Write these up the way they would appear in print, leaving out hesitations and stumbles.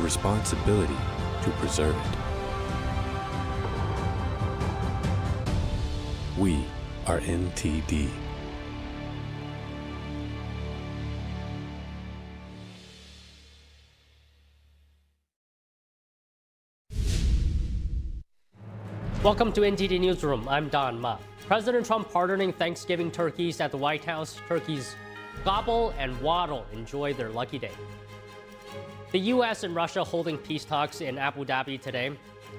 responsibility to preserve it. We are NTD. Welcome to NTD Newsroom. I'm Don Ma. President Trump pardoning Thanksgiving turkeys at the White House. Turkeys gobble and waddle, enjoy their lucky day. The U.S. and Russia holding peace talks in Abu Dhabi today.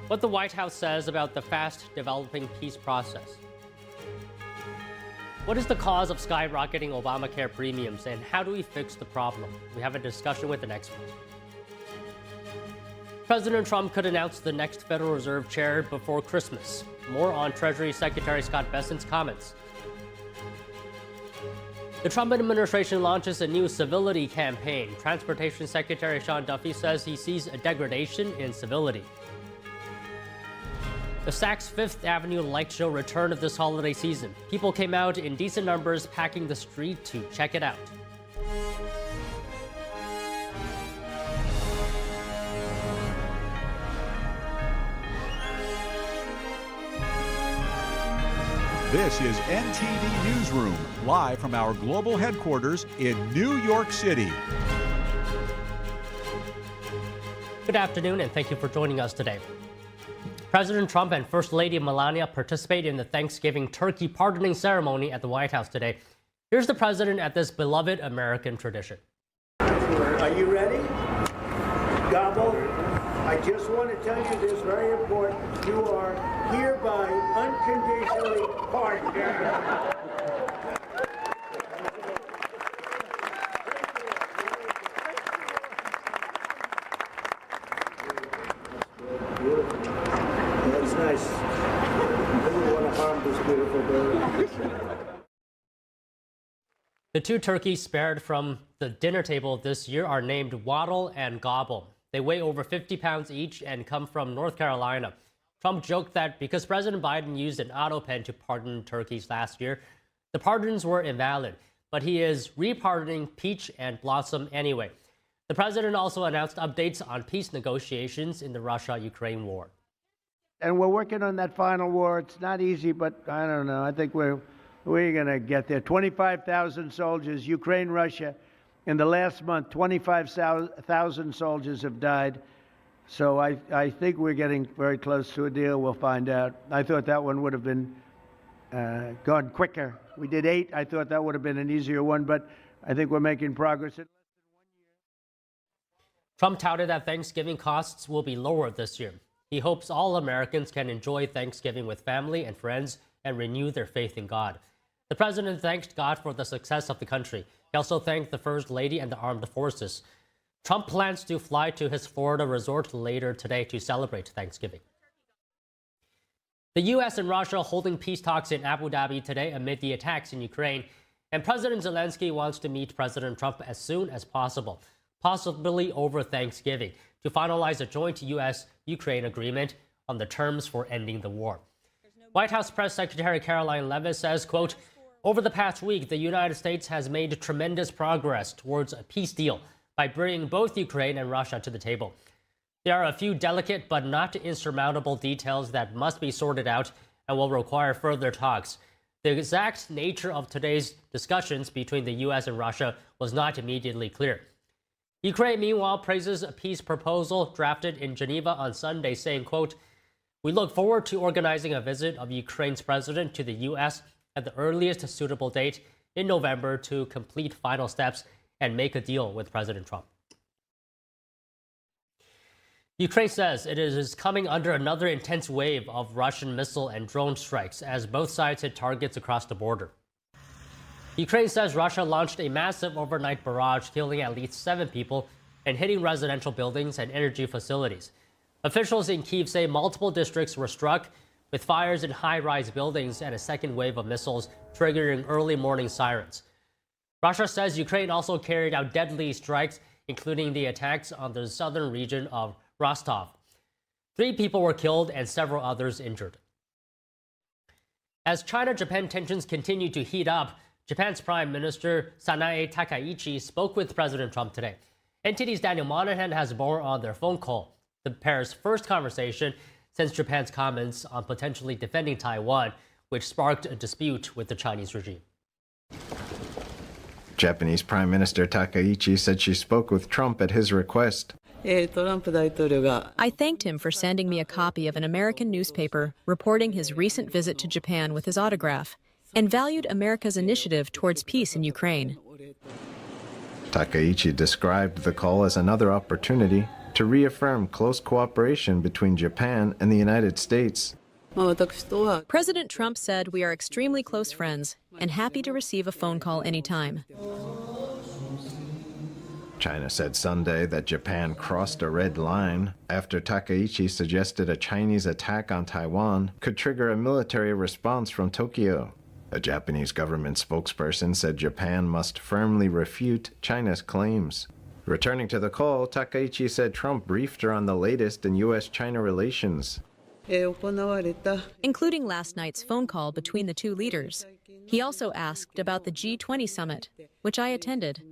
What the White House says about the fast-developing peace process. What is the cause of skyrocketing Obamacare premiums, and how do we fix the problem? We have a discussion with an expert. President Trump could announce the next Federal Reserve chair before Christmas. More on Treasury Secretary Scott Bessent's comments. The Trump administration launches a new civility campaign. Transportation Secretary Sean Duffy says he sees a degradation in civility. The Saks Fifth Avenue Light Show returned this holiday season. People came out in decent numbers, packing the street to check it out. This is NTD Newsroom, live from our global headquarters in New York City. Good afternoon, and thank you for joining us today. President Trump and First Lady Melania participate in the Thanksgiving turkey pardoning ceremony at the White House today. Here's the president at this beloved American tradition. Are you ready? Gobble. I just want to tell you this, very important. You are hereby unconditionally pardoned. That's nice. I don't want to harm this beautiful bird. The two turkeys spared from the dinner table this year are named Waddle and Gobble. They weigh over 50 pounds each and come from North Carolina. Trump joked that because President Biden used an auto pen to pardon turkeys last year, the pardons were invalid. But he is repardoning Peach and Blossom anyway. The president also announced updates on peace negotiations in the Russia-Ukraine war. And we're working on that final war. It's not easy, but I don't know. I think we're going to get there. 25,000 soldiers, Ukraine, Russia. In the last month, 25,000 soldiers have died. So I think we're getting very close to a deal. We'll find out. I thought that one would have been gone quicker. We did 8. I thought that would have been an easier one, but I think we're making progress. In less than 1 year. Trump touted that Thanksgiving costs will be lower this year. He hopes all Americans can enjoy Thanksgiving with family and friends and renew their faith in God. The president thanked God for the success of the country. He also thanked the First Lady and the armed forces. Trump plans to fly to his Florida resort later today to celebrate Thanksgiving. The U.S. and Russia holding peace talks in Abu Dhabi today amid the attacks in Ukraine. And President Zelensky wants to meet President Trump as soon as possible, possibly over Thanksgiving, to finalize a joint U.S.-Ukraine agreement on the terms for ending the war. White House Press Secretary Caroline Leavitt says, quote, "Over the past week, the United States has made tremendous progress towards a peace deal by bringing both Ukraine and Russia to the table. There are a few delicate but not insurmountable details that must be sorted out and will require further talks. The exact nature of today's discussions between the U.S. and Russia was not immediately clear." Ukraine, meanwhile, praises a peace proposal drafted in Geneva on Sunday, saying, quote, "We look forward to organizing a visit of Ukraine's president to the U.S. at the earliest suitable date in November to complete final steps and make a deal with President Trump." Ukraine says it is coming under another intense wave of Russian missile and drone strikes as both sides hit targets across the border. Ukraine says Russia launched a massive overnight barrage, killing at least 7 people and hitting residential buildings and energy facilities. Officials in Kyiv say multiple districts were struck, with fires in high-rise buildings and a second wave of missiles triggering early morning sirens. Russia says Ukraine also carried out deadly strikes, including the attacks on the southern region of Rostov. 3 people were killed and several others injured. As China-Japan tensions continue to heat up, Japan's Prime Minister Sanae Takaichi spoke with President Trump today. NTD's Daniel Monahan has more on their phone call, the pair's first conversation since Japan's comments on potentially defending Taiwan, which sparked a dispute with the Chinese regime. Japanese Prime Minister Takaichi said she spoke with Trump at his request. I thanked him for sending me a copy of an American newspaper reporting his recent visit to Japan with his autograph, and valued America's initiative towards peace in Ukraine. Takaichi described the call as another opportunity to reaffirm close cooperation between Japan and the United States. President Trump said we are extremely close friends and happy to receive a phone call anytime. China said Sunday that Japan crossed a red line after Takaichi suggested a Chinese attack on Taiwan could trigger a military response from Tokyo. A Japanese government spokesperson said Japan must firmly refute China's claims. Returning to the call, Takaichi said Trump briefed her on the latest in U.S.-China relations, including last night's phone call between the two leaders. He also asked about the G20 summit, which I attended.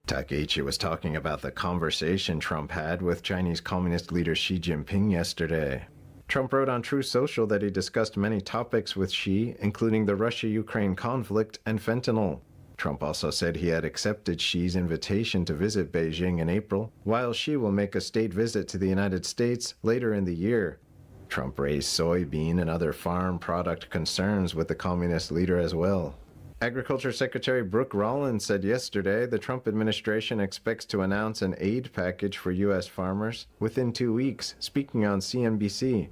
Takaichi was talking about the conversation Trump had with Chinese Communist leader Xi Jinping yesterday. Trump wrote on Truth Social that he discussed many topics with Xi, including the Russia-Ukraine conflict and fentanyl. Trump also said he had accepted Xi's invitation to visit Beijing in April, while Xi will make a state visit to the United States later in the year. Trump raised soybean and other farm product concerns with the communist leader as well. Agriculture Secretary Brooke Rollins said yesterday the Trump administration expects to announce an aid package for U.S. farmers within 2 weeks, speaking on CNBC.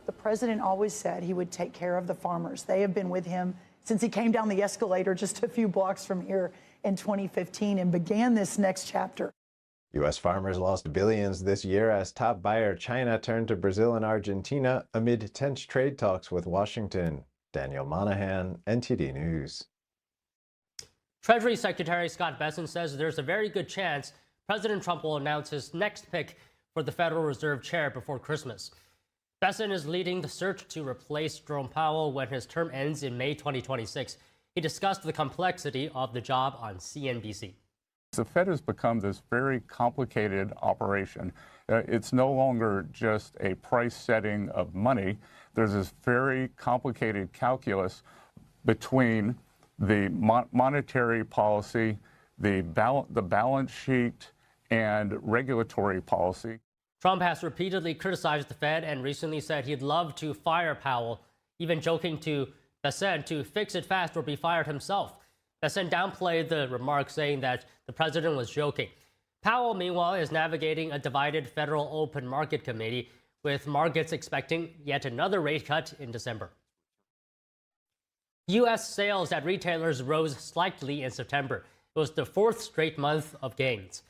The president always said he would take care of the farmers. They have been with him since he came down the escalator just a few blocks from here in 2015 and began this next chapter. U.S. farmers lost billions this year as top buyer China turned to Brazil and Argentina amid tense trade talks with Washington. Daniel Monahan, NTD News. Treasury Secretary Scott Bessent says there's a very good chance President Trump will announce his next pick for the Federal Reserve chair before Christmas. Bessent is leading the search to replace Jerome Powell when his term ends in May 2026. He discussed the complexity of the job on CNBC. The Fed has become this very complicated operation. It's no longer just a price setting of money. There's this very complicated calculus between the monetary policy, the balance sheet, and regulatory policy. Trump has repeatedly criticized the Fed and recently said he'd love to fire Powell, even joking to Bessent to fix it fast or be fired himself. Bessent downplayed the remark, saying that the president was joking. Powell, meanwhile, is navigating a divided Federal Open Market Committee, with markets expecting yet another rate cut in December. U.S. sales at retailers rose slightly in September. It was the fourth straight month of gains.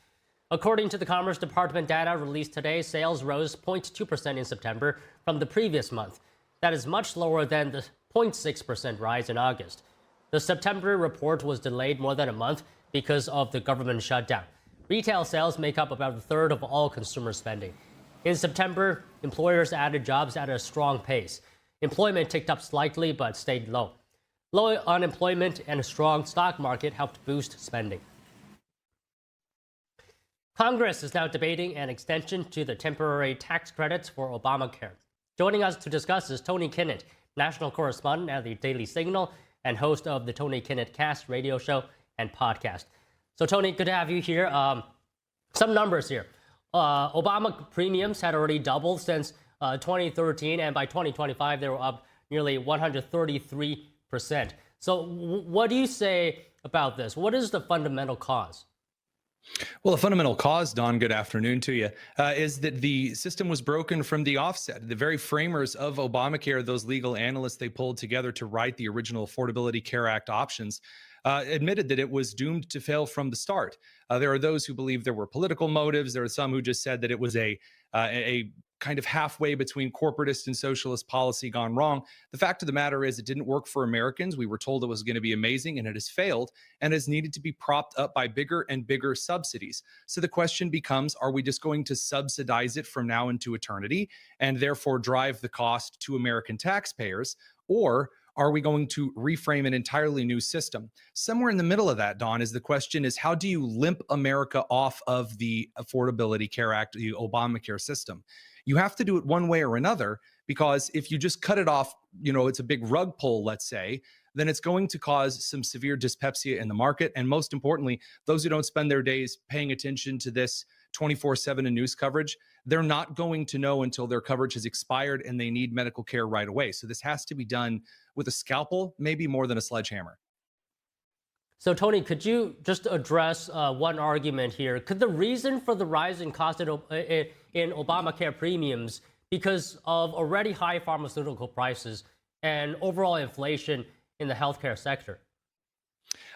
According to the Commerce Department data released today, sales rose 0.2% in September from the previous month. That is much lower than the 0.6% rise in August. The September report was delayed more than a month because of the government shutdown. Retail sales make up about a third of all consumer spending. In September, employers added jobs at a strong pace. Employment ticked up slightly but stayed low. Low unemployment and a strong stock market helped boost spending. Congress is now debating an extension to the temporary tax credits for Obamacare. Joining us to discuss is Tony Kinnett, national correspondent at the Daily Signal and host of the Tony Kinnett Cast radio show and podcast. So, Tony, good to have you here. Some numbers here. Obama premiums had already doubled since 2013, and by 2025, they were up nearly 133%. So what do you say about this? What is the fundamental cause? Well, the fundamental cause, Don, good afternoon to you, is that the system was broken from the offset. The very framers of Obamacare, those legal analysts they pulled together to write the original Affordability Care Act options, admitted that it was doomed to fail from the start. There are those who believe there were political motives. There are some who just said that it was a kind of halfway between corporatist and socialist policy gone wrong. The fact of the matter is it didn't work for Americans. We were told it was going to be amazing, and it has failed and has needed to be propped up by bigger and bigger subsidies. So the question becomes, are we just going to subsidize it from now into eternity and therefore drive the cost to American taxpayers? Or Are we going to reframe an entirely new system? Somewhere in the middle of that, Don, is the question is, how do you limp America off of the Affordability Care Act, the Obamacare system? You have to do it one way or another, because if you just cut it off, it's a big rug pull, let's say, then it's going to cause some severe dyspepsia in the market. And most importantly, those who don't spend their days paying attention to this 24/7 in news coverage, they're not going to know until their coverage has expired and they need medical care right away. So this has to be done with a scalpel, maybe more than a sledgehammer. So, Tony, could you just address one argument here? Could the reason for the rise in cost in Obamacare premiums because of already high pharmaceutical prices and overall inflation in the healthcare sector?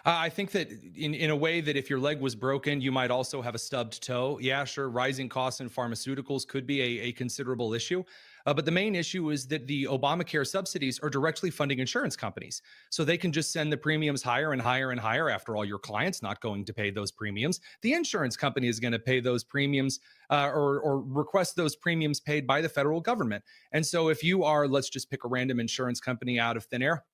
I think that in a way that if your leg was broken, you might also have a stubbed toe. Yeah, sure, rising costs in pharmaceuticals could be a considerable issue. But the main issue is that the Obamacare subsidies are directly funding insurance companies. So they can just send the premiums higher and higher and higher. After all, your client's not going to pay those premiums. The insurance company is going to pay those premiums or request those premiums paid by the federal government. And so if you are, let's just pick a random insurance company out of thin air,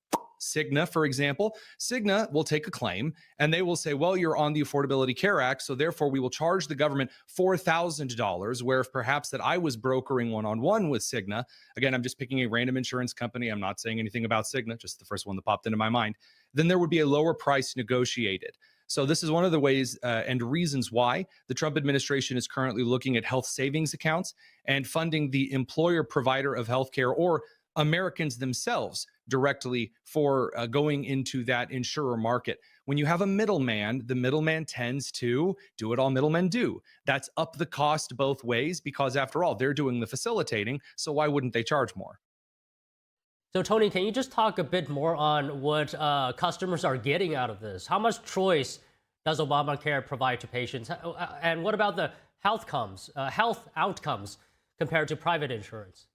Cigna, for example, Cigna will take a claim and they will say, well, you're on the Affordability Care Act, so therefore we will charge the government $4,000, where if perhaps that I was brokering one-on-one with Cigna, again, I'm just picking a random insurance company, I'm not saying anything about Cigna, just the first one that popped into my mind, then there would be a lower price negotiated. So this is one of the ways and reasons why the Trump administration is currently looking at health savings accounts and funding the employer provider of healthcare or Americans themselves directly for going into that insurer market. When you have a middleman, the middleman tends to do what all middlemen do. That's up the cost both ways, because after all, they're doing the facilitating. So why wouldn't they charge more? So, Tony, can you just talk a bit more on what customers are getting out of this? How much choice does Obamacare provide to patients? And what about the health outcomes compared to private insurance?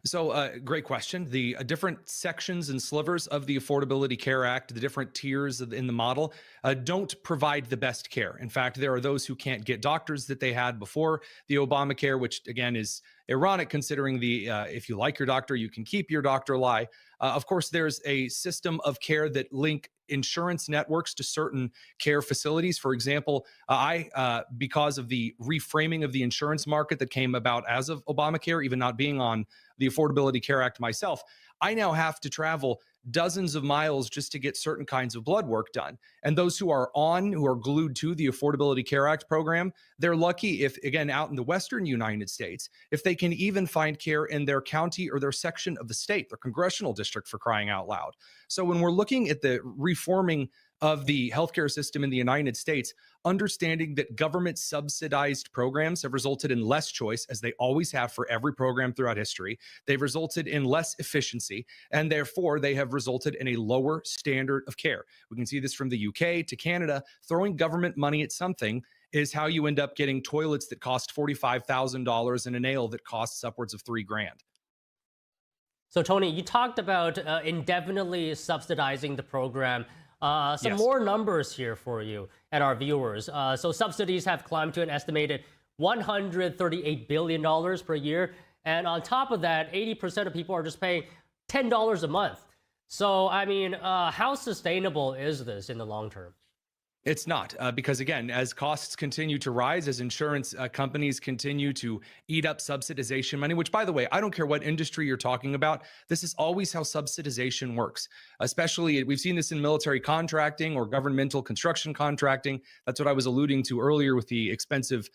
So great question. The different sections and slivers of the Affordability Care Act, the different tiers in the model, don't provide the best care. In fact, there are those who can't get doctors that they had before the Obamacare, which again is ironic considering the if you like your doctor, you can keep your doctor lie. Of course, there's a system of care that link insurance networks to certain care facilities. For example, because of the reframing of the insurance market that came about as of Obamacare, even not being on the Affordability Care Act myself, I now have to travel dozens of miles just to get certain kinds of blood work done. And those who are glued to the Affordability Care Act program, they're lucky if, again, out in the Western United States, if they can even find care in their county or their section of the state, their congressional district, for crying out loud. So when we're looking at the reforming of the healthcare system in the United States, understanding that government subsidized programs have resulted in less choice, as they always have for every program throughout history. They've resulted in less efficiency, and therefore they have resulted in a lower standard of care. We can see this from the UK to Canada. Throwing government money at something is how you end up getting toilets that cost $45,000 and a nail that costs upwards of $3,000. So, Tony, you talked about indefinitely subsidizing the program. Some more numbers here for you and our viewers. So subsidies have climbed to an estimated $138 billion per year. And on top of that, 80% of people are just paying $10 a month. So, I mean, how sustainable is this in the long term? It's not, because again, as costs continue to rise, as insurance companies continue to eat up subsidization money, which, by the way, I don't care what industry you're talking about, this is always how subsidization works. Especially, we've seen this in military contracting or governmental construction contracting. That's what I was alluding to earlier with the expensive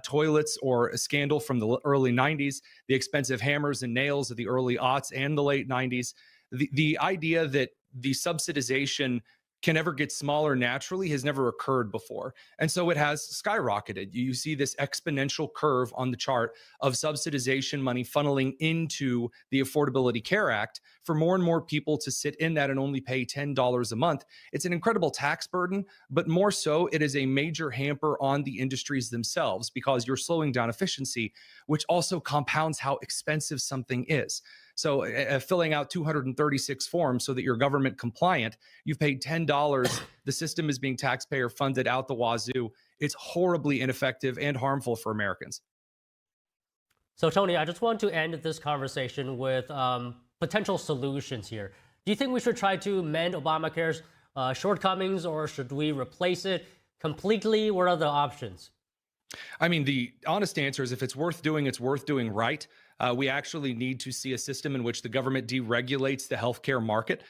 toilets, or a scandal from the early 90s, the expensive hammers and nails of the early aughts and the late 90s. The idea that the subsidization can ever get smaller naturally has never occurred before. And so it has skyrocketed. You see this exponential curve on the chart of subsidization money funneling into the Affordability Care Act for more and more people to sit in that and only pay $10 a month. It's an incredible tax burden, but more so, it is a major hamper on the industries themselves, because you're slowing down efficiency, which also compounds how expensive something is. So filling out 236 forms so that you're government compliant, you've paid $10. The system is being taxpayer funded out the wazoo. It's horribly ineffective and harmful for Americans. So, Tony, I just want to end this conversation with potential solutions here. Do you think we should try to mend Obamacare's shortcomings, or should we replace it completely? What are the options? I mean, the honest answer is if it's worth doing, it's worth doing right. We actually need to see a system in which the government deregulates the healthcare market,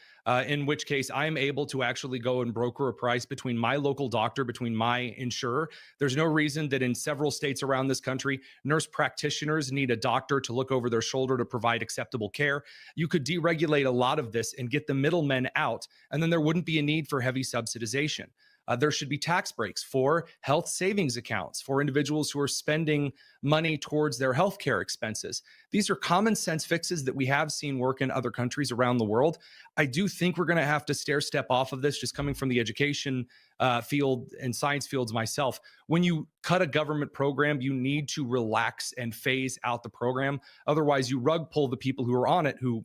in which case I am able to actually go and broker a price between my local doctor, between my insurer. There's no reason that in several states around this country, nurse practitioners need a doctor to look over their shoulder to provide acceptable care. You could deregulate a lot of this and get the middlemen out, and then there wouldn't be a need for heavy subsidization. There should be tax breaks for health savings accounts for individuals who are spending money towards their healthcare expenses. These are common sense fixes that we have seen work in other countries around the world. I do think we're going to have to stair step off of this, just coming from the education field and science fields myself. When you cut a government program, you need to relax and phase out the program. Otherwise, you rug pull the people who are on it, who,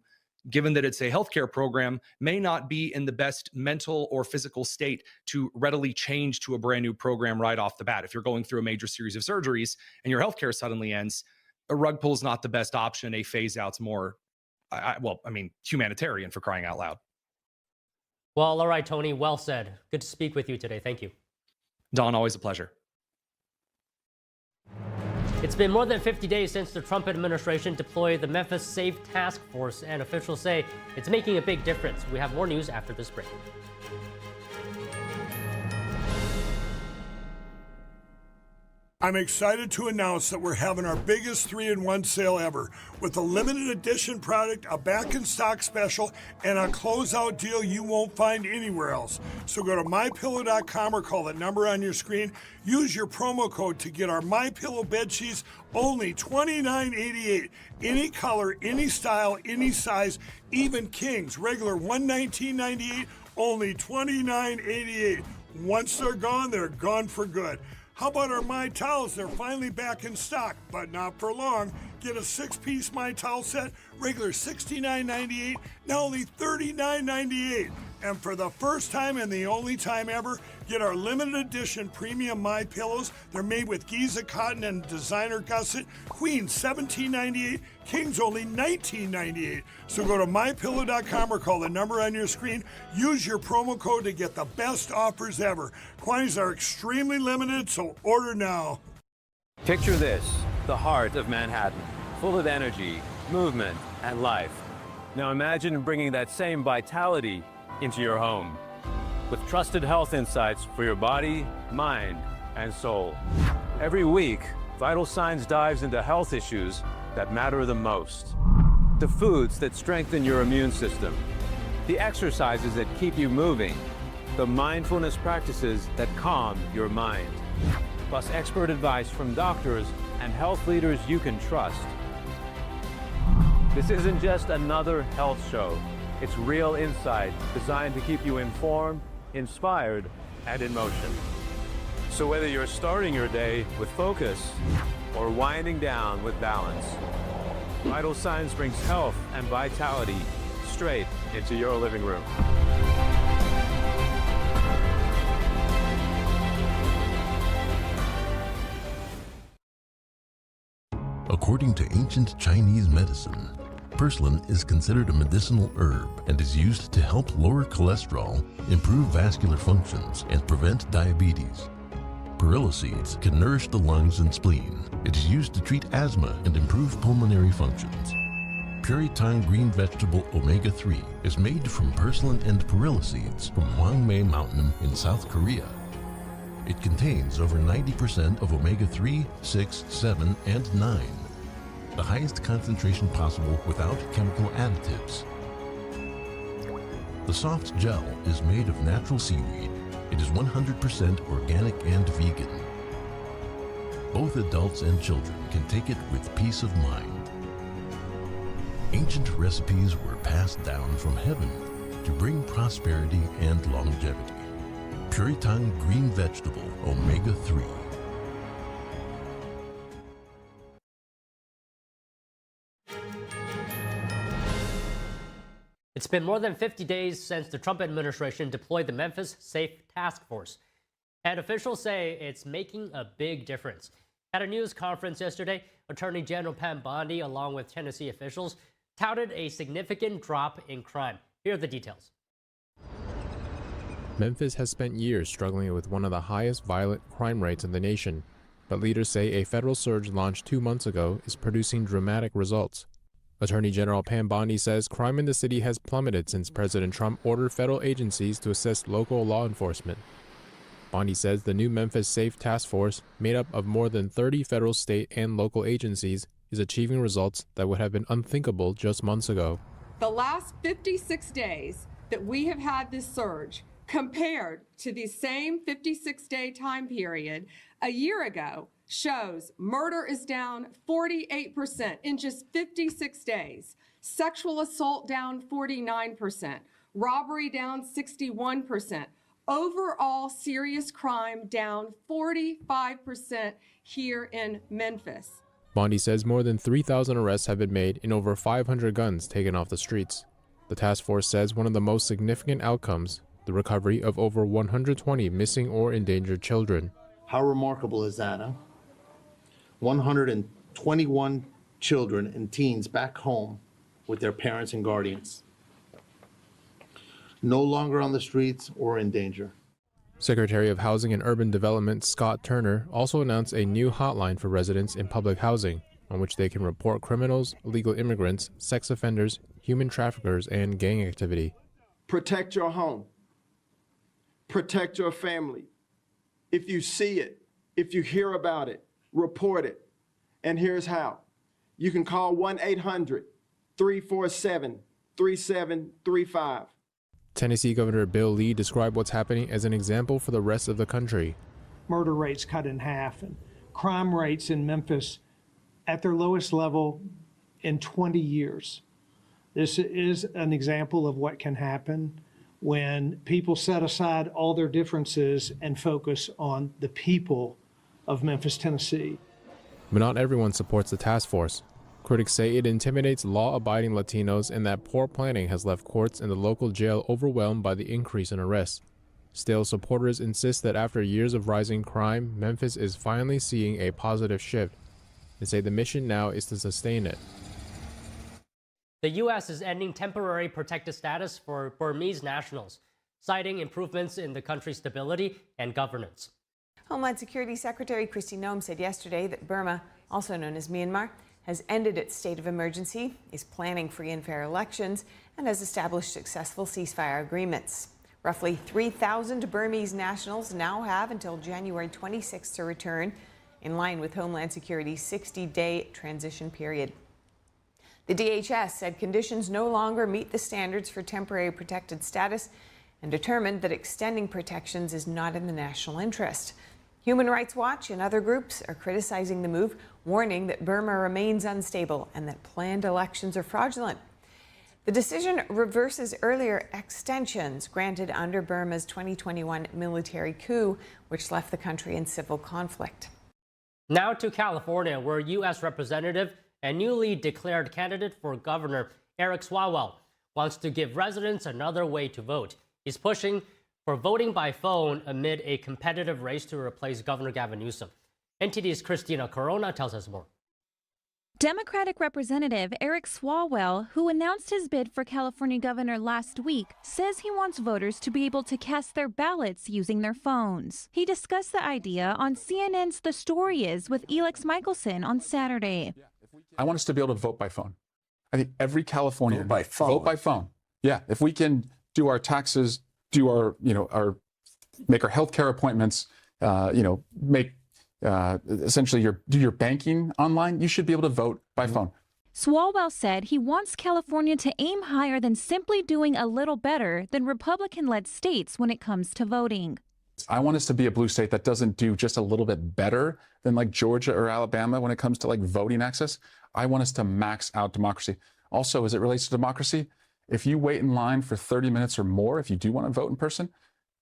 given that it's a healthcare program, may not be in the best mental or physical state to readily change to a brand new program right off the bat. If you're going through a major series of surgeries and your healthcare suddenly ends, a rug pull is not the best option. A phase out's more, humanitarian, for crying out loud. Well, all right, Tony, well said. Good to speak with you today. Thank you. Don, always a pleasure. It's been more than 50 days since the Trump administration deployed the Memphis Safe Task Force, and officials say it's making a big difference. We have more news after this break. I'm excited to announce that we're having our biggest 3-in-1 sale ever with a limited edition product, a back in stock special, and a closeout deal you won't find anywhere else. So go to mypillow.com or call the number on your screen. Use your promo code to get our MyPillow bed sheets only $29.88. Any color, any style, any size, even kings, regular $119.98, only $29.88. Once they're gone for good. How about our My Towels? They're finally back in stock, but not for long. Get a 6-piece My Towel set, regular $69.98, now only $39.98. And for the first time and the only time ever, get our limited edition premium My Pillows. They're made with Giza cotton and designer gusset. Queen $17.98, Kings only $19.98. So go to mypillow.com or call the number on your screen. Use your promo code to get the best offers ever. Quantities are extremely limited, so order now. Picture this, the heart of Manhattan, full of energy, movement, and life. Now imagine bringing that same vitality into your home with trusted health insights for your body, mind, and soul. Every week, Vital Signs dives into health issues that matter the most. The foods that strengthen your immune system, the exercises that keep you moving, the mindfulness practices that calm your mind, plus expert advice from doctors and health leaders you can trust. This isn't just another health show. It's real insight designed to keep you informed, inspired, and in motion. So whether you're starting your day with focus or winding down with balance, Vital Signs brings health and vitality straight into your living room. According to ancient Chinese medicine, purslane is considered a medicinal herb and is used to help lower cholesterol, improve vascular functions, and prevent diabetes. Perilla seeds can nourish the lungs and spleen. It is used to treat asthma and improve pulmonary functions. Puritang green vegetable omega-3 is made from purslane and perilla seeds from Hwangmae Mountain in South Korea. It contains over 90% of omega-3, 6, 7, and 9. The highest concentration possible without chemical additives. The soft gel is made of natural seaweed. It is 100% organic and vegan. Both adults and children can take it with peace of mind. Ancient recipes were passed down from heaven to bring prosperity and longevity. Puritang green vegetable omega-3. It's been more than 50 days since the Trump administration deployed the Memphis Safe Task Force, and officials say it's making a big difference. At a news conference yesterday, Attorney General Pam Bondi, along with Tennessee officials, touted a significant drop in crime. Here are the details. Memphis has spent years struggling with one of the highest violent crime rates in the nation, but leaders say a federal surge launched 2 months ago is producing dramatic results. Attorney General Pam Bondi says crime in the city has plummeted since President Trump ordered federal agencies to assist local law enforcement. Bondi says the new Memphis Safe Task Force, made up of more than 30 federal, state, and local agencies, is achieving results that would have been unthinkable just months ago. The last 56 days that we have had this surge, compared to the same 56-day time period a year ago, shows murder is down 48% in just 56 days, sexual assault down 49%, robbery down 61%, overall serious crime down 45% here in Memphis. Bondi says more than 3,000 arrests have been made and over 500 guns taken off the streets. The task force says one of the most significant outcomes, the recovery of over 120 missing or endangered children. How remarkable is that, huh? 121 children and teens back home with their parents and guardians. No longer on the streets or in danger. Secretary of Housing and Urban Development Scott Turner also announced a new hotline for residents in public housing, on which they can report criminals, illegal immigrants, sex offenders, human traffickers, and gang activity. Protect your home. Protect your family. If you see it, if you hear about it, report it. And here's how. You can call 1-800-347-3735. Tennessee Governor Bill Lee described what's happening as an example for the rest of the country. Murder rates cut in half and crime rates in Memphis at their lowest level in 20 years. This is an example of what can happen when people set aside all their differences and focus on the people of Memphis, Tennessee. But not everyone supports the task force. Critics say it intimidates law-abiding Latinos and that poor planning has left courts and the local jail overwhelmed by the increase in arrests. Still, supporters insist that after years of rising crime, Memphis is finally seeing a positive shift. They say the mission now is to sustain it. The U.S. is ending temporary protected status for Burmese nationals, citing improvements in the country's stability and governance. Homeland Security Secretary Kristi Noem said yesterday that Burma, also known as Myanmar, has ended its state of emergency, is planning free and fair elections, and has established successful ceasefire agreements. Roughly 3,000 Burmese nationals now have until January 26th to return, in line with Homeland Security's 60-day transition period. The DHS said conditions no longer meet the standards for temporary protected status and determined that extending protections is not in the national interest. Human Rights Watch and other groups are criticizing the move, warning that Burma remains unstable and that planned elections are fraudulent. The decision reverses earlier extensions granted under Burma's 2021 military coup, which left the country in civil conflict. Now to California, where U.S. Representative and newly declared candidate for governor Eric Swalwell wants to give residents another way to vote. He's pushing for voting by phone amid a competitive race to replace Governor Gavin Newsom. NTD's Christina Corona tells us more. Democratic Representative Eric Swalwell, who announced his bid for California governor last week, says he wants voters to be able to cast their ballots using their phones. He discussed the idea on CNN's The Story Is with Elex Michelson on Saturday. I want us to be able to vote by phone. I think every Californian vote by phone. Yeah, if we can do our taxes, do our, make our healthcare appointments, make essentially do your banking online, you should be able to vote by phone. Swalwell said he wants California to aim higher than simply doing a little better than Republican-led states when it comes to voting. I want us to be a blue state that doesn't do just a little bit better than like Georgia or Alabama when it comes to like voting access. I want us to max out democracy. Also, as it relates to democracy, if you wait in line for 30 minutes or more, if you do want to vote in person,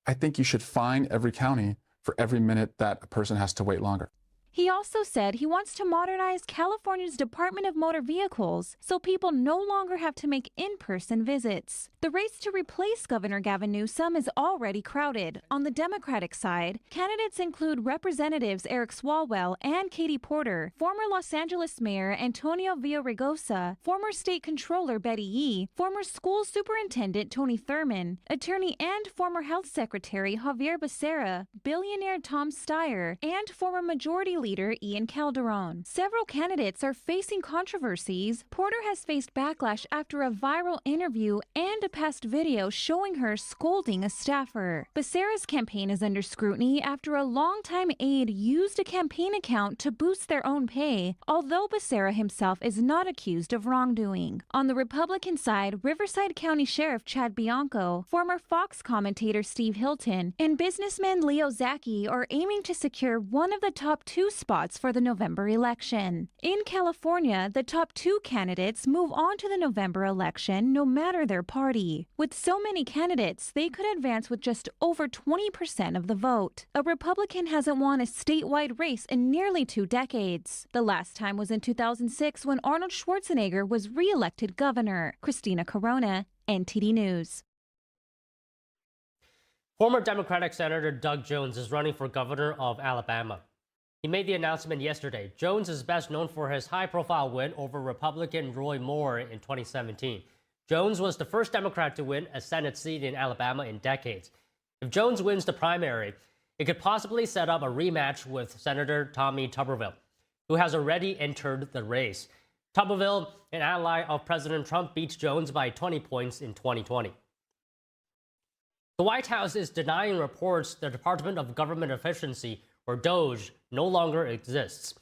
I think you should fine every county for every minute that a person has to wait longer. He also said he wants to modernize California's Department of Motor Vehicles so people no longer have to make in-person visits. The race to replace Governor Gavin Newsom is already crowded. On the Democratic side, candidates include Representatives Eric Swalwell and Katie Porter, former Los Angeles Mayor Antonio Villaraigosa, former State Controller Betty Yee, former School Superintendent Tony Thurmond, attorney and former Health Secretary Javier Becerra, billionaire Tom Steyer, and former Majority Leader Ian Calderon. Several candidates are facing controversies. Porter has faced backlash after a viral interview and a past video showing her scolding a staffer. Becerra's campaign is under scrutiny after a longtime aide used a campaign account to boost their own pay, although Becerra himself is not accused of wrongdoing. On the Republican side, Riverside County Sheriff Chad Bianco, former Fox commentator Steve Hilton, and businessman Leo Zaki are aiming to secure one of the top 2 spots for the November election. In California, the top 2 candidates move on to the November election no matter their party. With so many candidates, they could advance with just over 20% of the vote. A Republican hasn't won a statewide race in nearly 2 decades. The last time was in 2006 when Arnold Schwarzenegger was re-elected governor. Christina Corona, NTD News. Former Democratic Senator Doug Jones is running for governor of Alabama. He made the announcement yesterday. Jones is best known for his high-profile win over Republican Roy Moore in 2017. Jones was the first Democrat to win a Senate seat in Alabama in decades. If Jones wins the primary, it could possibly set up a rematch with Senator Tommy Tuberville, who has already entered the race. Tuberville, an ally of President Trump, beat Jones by 20 points in 2020. The White House is denying reports the Department of Government Efficiency, or DOGE, no longer exists.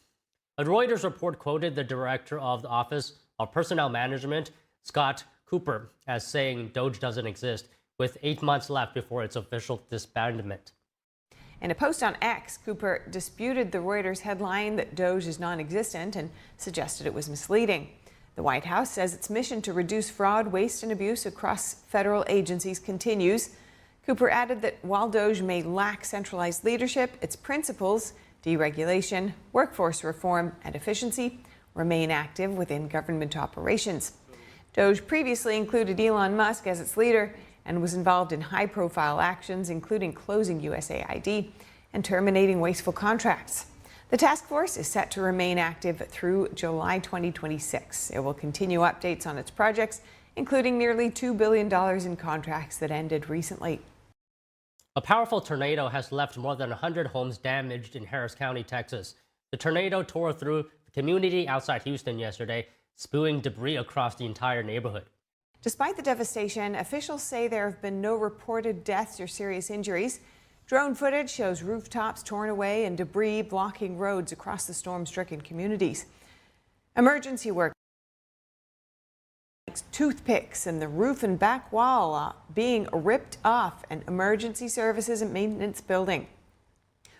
A Reuters report quoted the director of the Office of Personnel Management, Scott Cooper, as saying DOGE doesn't exist, with 8 months left before its official disbandment. In a post on X, Cooper disputed the Reuters headline that DOGE is non-existent and suggested it was misleading. The White House says its mission to reduce fraud, waste, and abuse across federal agencies continues. Cooper added that while DOGE may lack centralized leadership, its principles, deregulation, workforce reform, and efficiency, remain active within government operations. DOGE previously included Elon Musk as its leader and was involved in high-profile actions, including closing USAID and terminating wasteful contracts. The task force is set to remain active through July 2026. It will continue updates on its projects, including nearly $2 billion in contracts that ended recently. A powerful tornado has left more than 100 homes damaged in Harris County, Texas. The tornado tore through the community outside Houston yesterday, spewing debris across the entire neighborhood. Despite the devastation, officials say there have been no reported deaths or serious injuries. Drone footage shows rooftops torn away and debris blocking roads across the storm-stricken communities. Emergency work, toothpicks and the roof and back wall being ripped off an emergency services and maintenance building.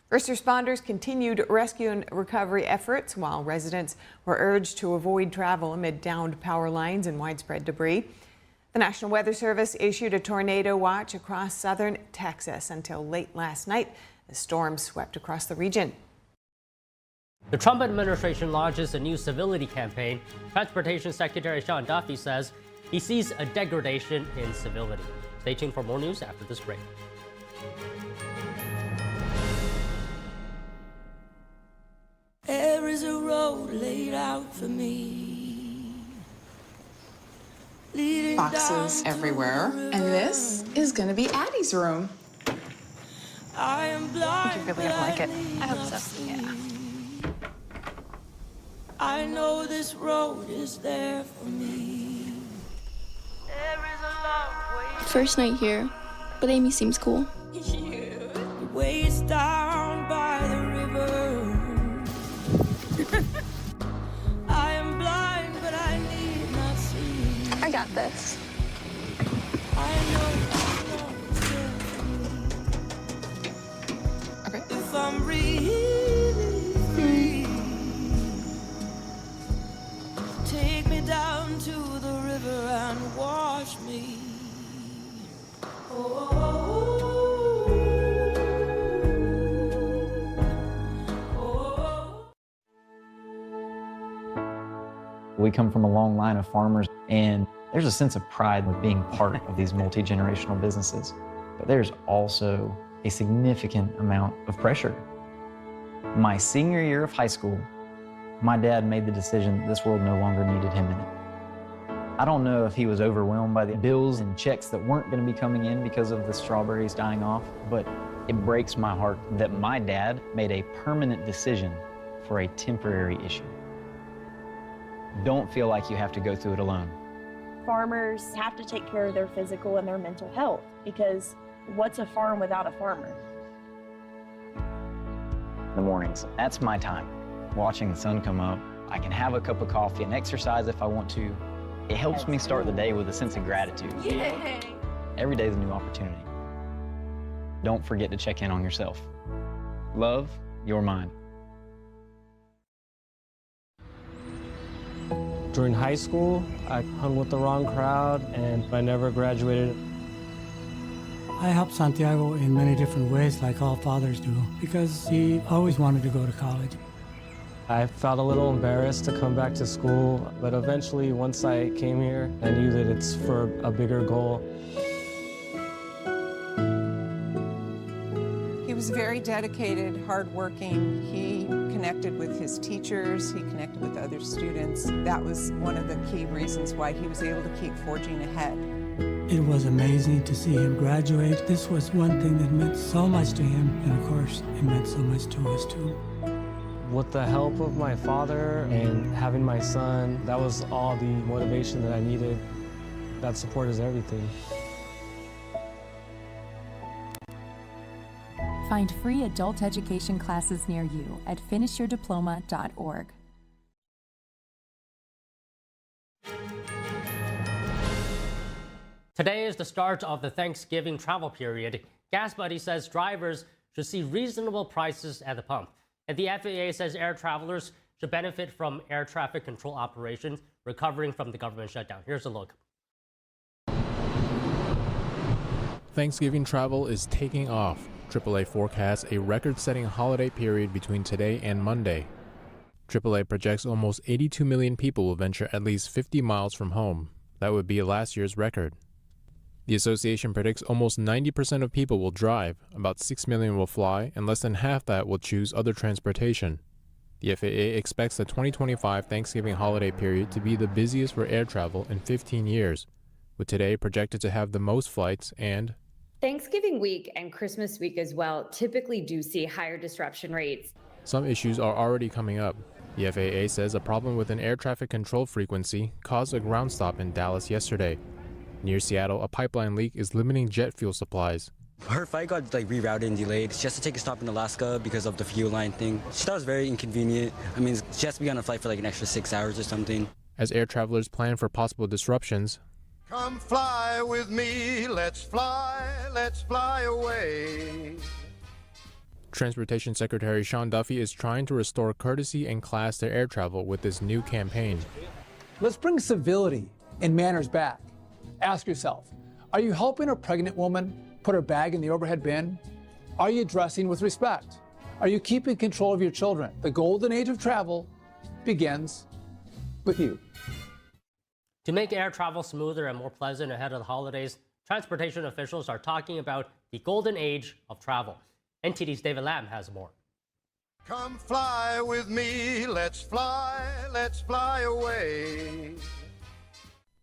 First responders continued rescue and recovery efforts while residents were urged to avoid travel amid downed power lines and widespread debris. The National Weather Service issued a tornado watch across southern Texas until late last night as storms swept across the region. The Trump administration launches a new civility campaign. Transportation Secretary Sean Duffy says he sees a degradation in civility. Stay tuned for more news after this break. There is a road laid out for me. Boxes everywhere. And this is gonna be Addie's room. I am blind, you're really gonna like it. I hope so. Yeah. I know this road is there for me. There is a long way. First night here, but Amy seems cool. Waist down by the river. I am blind, but I need not see. I got this. I know. Okay. If I'm really free, take me down to the river and wash me. We come from a long line of farmers, and there's a sense of pride with being part of these multi-generational businesses. But there's also a significant amount of pressure. My senior year of high school, my dad made the decision that this world no longer needed him in it. I don't know if he was overwhelmed by the bills and checks that weren't going to be coming in because of the strawberries dying off, but it breaks my heart that my dad made a permanent decision for a temporary issue. Don't feel like you have to go through it alone. Farmers have to take care of their physical and their mental health, because what's a farm without a farmer? In the mornings, that's my time. Watching the sun come up, I can have a cup of coffee and exercise if I want to. It helps me start the day with a sense of gratitude. Yay! Every day is a new opportunity. Don't forget to check in on yourself. Love, your mind. During high school, I hung with the wrong crowd and I never graduated. I helped Santiago in many different ways, like all fathers do, because he always wanted to go to college. I felt a little embarrassed to come back to school, but eventually, once I came here, I knew that it's for a bigger goal. He was very dedicated, hardworking. He connected with his teachers. He connected with other students. That was one of the key reasons why he was able to keep forging ahead. It was amazing to see him graduate. This was one thing that meant so much to him, and of course, it meant so much to us too. With the help of my father and having my son, that was all the motivation that I needed. That support is everything. Find free adult education classes near you at finishyourdiploma.org. Today is the start of the Thanksgiving travel period. Gas Buddy says drivers should see reasonable prices at the pump. And the FAA says air travelers should benefit from air traffic control operations recovering from the government shutdown. Here's a look. Thanksgiving travel is taking off. AAA forecasts a record-setting holiday period between today and Monday. AAA projects almost 82 million people will venture at least 50 miles from home. That would be last year's record. The association predicts almost 90% of people will drive, about 6 million will fly, and less than half that will choose other transportation. The FAA expects the 2025 Thanksgiving holiday period to be the busiest for air travel in 15 years, with today projected to have the most flights and Thanksgiving week and Christmas week as well typically do see higher disruption rates. Some issues are already coming up. The FAA says a problem with an air traffic control frequency caused a ground stop in Dallas yesterday. Near Seattle, a pipeline leak is limiting jet fuel supplies. Her flight got rerouted and delayed. She has to take a stop in Alaska because of the fuel line thing. She thought it was very inconvenient. I mean, she has to be on a flight for an extra 6 hours or something. As air travelers plan for possible disruptions, come fly with me, let's fly away. Transportation Secretary Sean Duffy is trying to restore courtesy and class to air travel with this new campaign. Let's bring civility and manners back. Ask yourself, are you helping a pregnant woman put her bag in the overhead bin? Are you dressing with respect? Are you keeping control of your children? The golden age of travel begins with you. To make air travel smoother and more pleasant ahead of the holidays, transportation officials are talking about the golden age of travel. NTD's David Lam has more. Come fly with me, let's fly away.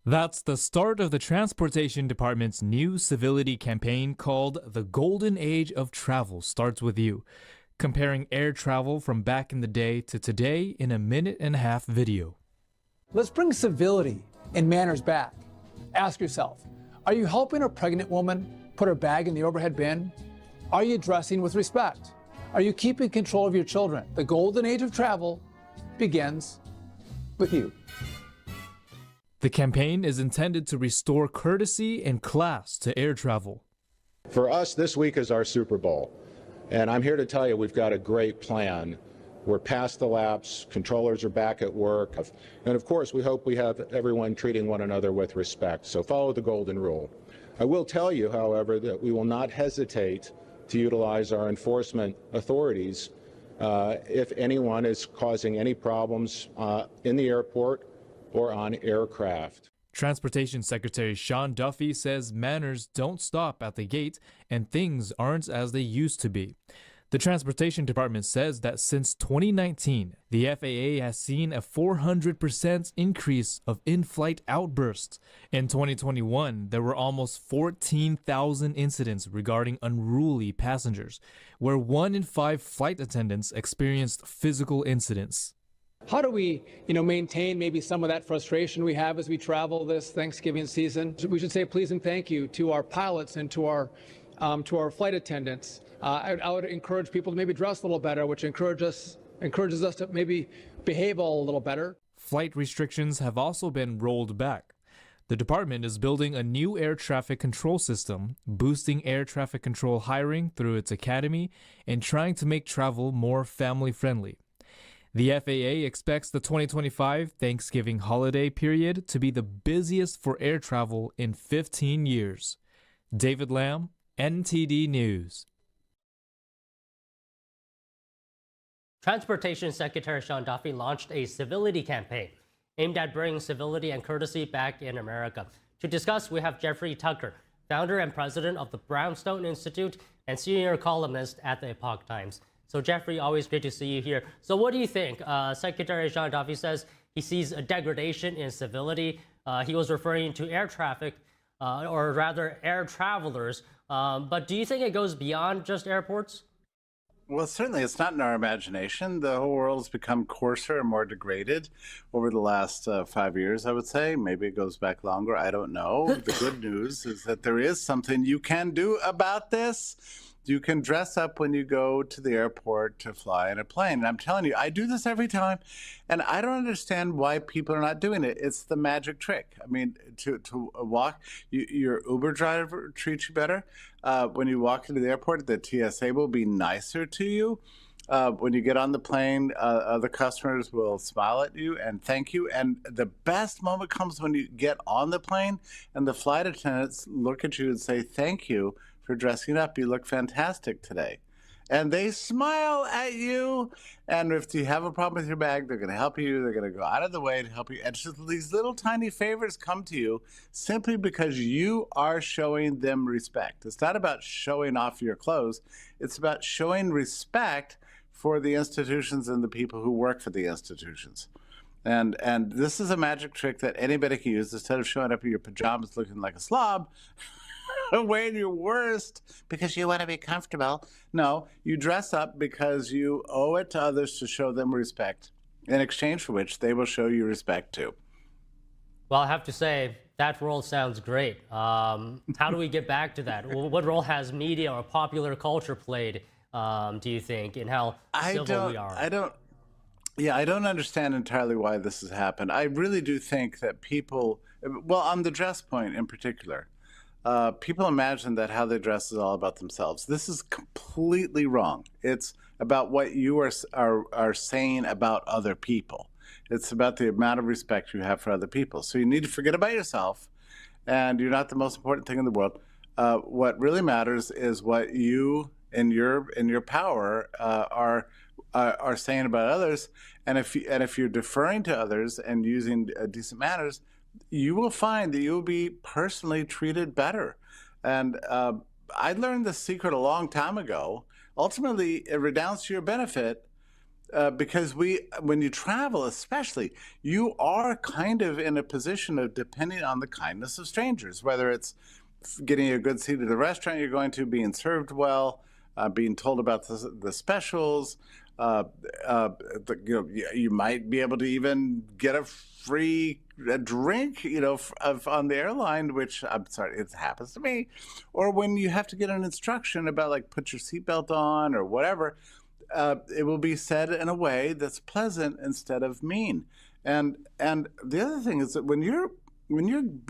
That's the start of the Transportation Department's new civility campaign called The Golden Age of Travel Starts With You, comparing air travel from back in the day to today in a 1.5-minute video. Let's bring civility and manners back. Ask yourself, are you helping a pregnant woman put her bag in the overhead bin? Are you dressing with respect? Are you keeping control of your children? The golden age of travel begins with you. The campaign is intended to restore courtesy and class to air travel. For us, this week is our Super Bowl, and I'm here to tell you we've got a great plan. We're past the lapse, controllers are back at work, and of course we hope we have everyone treating one another with respect, so follow the golden rule. I will tell you, however, that we will not hesitate to utilize our enforcement authorities if anyone is causing any problems in the airport or on aircraft. Transportation Secretary Sean Duffy says manners don't stop at the gate and things aren't as they used to be. The Transportation Department says that since 2019, the FAA has seen a 400% increase of in-flight outbursts. In 2021, there were almost 14,000 incidents regarding unruly passengers, where 1 in 5 flight attendants experienced physical incidents. How do we, maintain maybe some of that frustration we have as we travel this Thanksgiving season? We should say please and thank you to our pilots and to our flight attendants. I would encourage people to maybe dress a little better, which encourages us to maybe behave a little better. Flight restrictions have also been rolled back. The department is building a new air traffic control system, boosting air traffic control hiring through its academy, and trying to make travel more family-friendly. The FAA expects the 2025 Thanksgiving holiday period to be the busiest for air travel in 15 years. David Lamb, NTD News. Transportation Secretary Sean Duffy launched a civility campaign aimed at bringing civility and courtesy back in America. To discuss, we have Jeffrey Tucker, founder and president of the Brownstone Institute and senior columnist at the Epoch Times. So Jeffrey, always great to see you here. So what do you think? Secretary Sean Duffy says he sees a degradation in civility. He was referring to air traffic, or rather air travelers. But do you think it goes beyond just airports? Well, certainly it's not in our imagination. The whole world has become coarser and more degraded over the last 5 years, I would say. Maybe it goes back longer. I don't know. The good news is that there is something you can do about this. You can dress up when you go to the airport to fly in a plane. And I'm telling you, I do this every time, and I don't understand why people are not doing it. It's the magic trick. I mean, to walk, your Uber driver treats you better. When you walk into the airport, the TSA will be nicer to you. When you get on the plane, other customers will smile at you and thank you. And the best moment comes when you get on the plane and the flight attendants look at you and say, thank you for dressing up. You look fantastic today. And they smile at you. And if you have a problem with your bag, they're going to help you. They're going to go out of the way to help you. And just these little tiny favors come to you simply because you are showing them respect. It's not about showing off your clothes. It's about showing respect for the institutions and the people who work for the institutions. And this is a magic trick that anybody can use. Instead of showing up in your pajamas looking like a slob, wearing your worst because you want to be comfortable. No, you dress up because you owe it to others to show them respect, in exchange for which they will show you respect too. Well, I have to say, that role sounds great. How do we get back to that? What role has media or popular culture played, do you think, in how civil we are? I don't understand entirely why this has happened. I really do think that people, well, on the dress point in particular, people imagine that how they dress is all about themselves. This is completely wrong. It's about what you are saying about other people. It's about the amount of respect you have for other people. So you need to forget about yourself, and you're not the most important thing in the world. What really matters is what you, in your power, are saying about others. And if you're deferring to others and using decent manners, you will find that you'll be personally treated better. And I learned this secret a long time ago. Ultimately, it redounds to your benefit because when you travel especially, you are kind of in a position of depending on the kindness of strangers, whether it's getting a good seat at the restaurant you're going to, being served well, being told about the specials. You might be able to even get a free drink, on the airline, which I'm sorry, it happens to me. Or when you have to get an instruction about like put your seatbelt on or whatever, it will be said in a way that's pleasant instead of mean. And the other thing is that when you're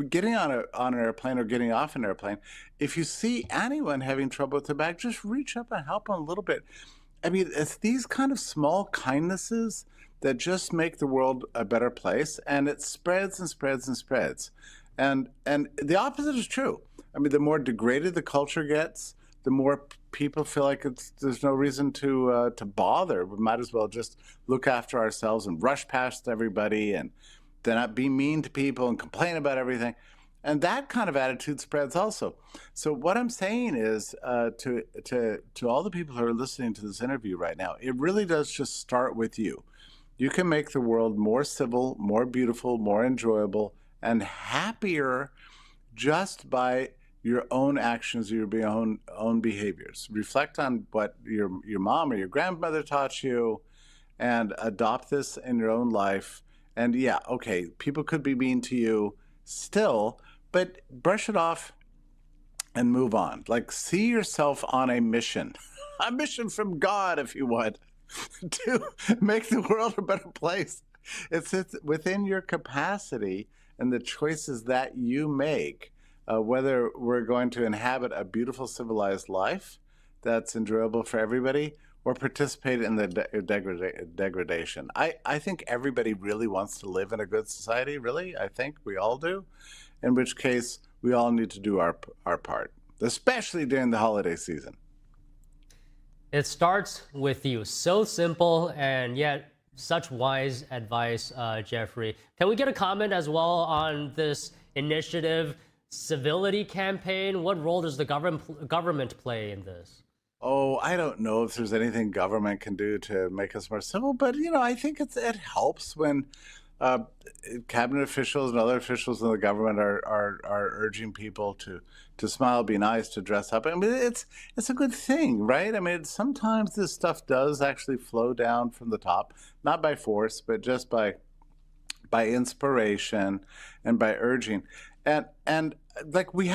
getting on an airplane or getting off an airplane, if you see anyone having trouble with their bag, just reach up and help them a little bit. I mean, it's these kind of small kindnesses that just make the world a better place, and it spreads and spreads and spreads. And the opposite is true. I mean, the more degraded the culture gets, the more people feel like there's no reason to bother. We might as well just look after ourselves and rush past everybody and not be mean to people and complain about everything. And that kind of attitude spreads also. So what I'm saying is to all the people who are listening to this interview right now, it really does just start with you. You can make the world more civil, more beautiful, more enjoyable, and happier just by your own actions, your own behaviors. Reflect on what your mom or your grandmother taught you and adopt this in your own life. And yeah, okay, people could be mean to you still, but brush it off and move on. Like, see yourself on a mission from God, if you want, to make the world a better place. It's within your capacity and the choices that you make, whether we're going to inhabit a beautiful civilized life that's enjoyable for everybody or participate in the degradation. I think everybody really wants to live in a good society, really. I think we all do. In which case, we all need to do our part, especially during the holiday season. It starts with you. So simple and yet such wise advice, Jeffrey. Can we get a comment as well on this initiative, Civility campaign? What role does the government play in this? Oh, I don't know if there's anything government can do to make us more civil, but I think it helps when cabinet officials and other officials in the government are urging people to smile, be nice, to dress up. I mean, it's a good thing, right? I mean, sometimes this stuff does actually flow down from the top, not by force, but just by inspiration and by urging. And like we